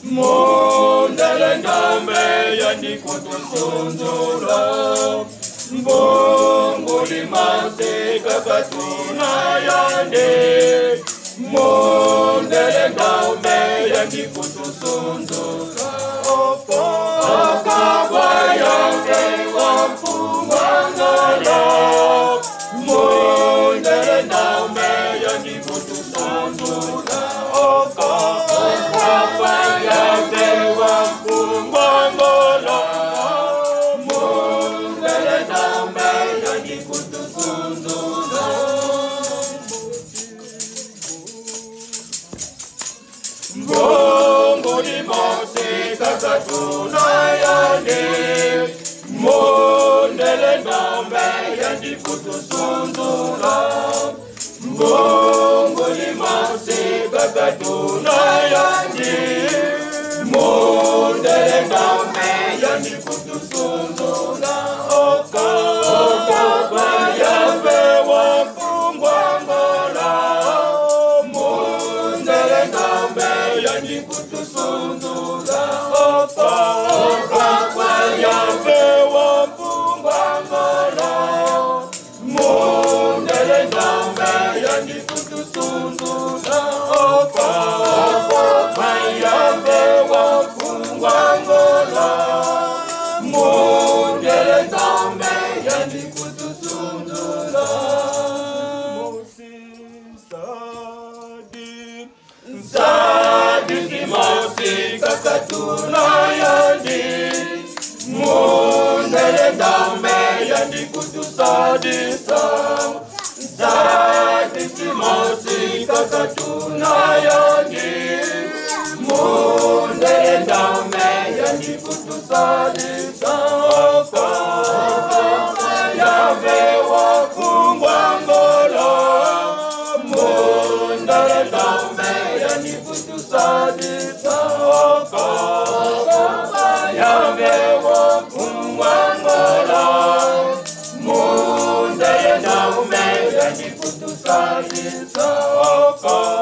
Mondele ndambe yandikutusundula Mbongo limase kakatuna yande Mondele ndambe yandikutusundula Okabwa yange wampumangala Mondele ndambe yandikutusundula Okabwa yange wampumangala Mondele ndambe yandikutusundula Mbongo limase kakatuna yande Mondele ndambe yandikutusundula Mbongo limase kakatuna yande Mondele ndambe yandikutusundula Okabwa yange wampumangala Mondele ndambe yandikutusundula Okabwa yange wampumangala Mondele ndambe yandikutusundula Okabwa yange wampumangala Mondele ndambe yandikutusundula Sadi mosi kakatuna yandi Mondele ndambe yandikutusadisa Sadi mosi kakatuna yandi Mondele ndambe yandikutusadisa Okabwa yange wampumangala Mondele ndambe yandikutusadisa Okabwa yange wampumangala Mondele ndambe yandikutusadisa Okabwa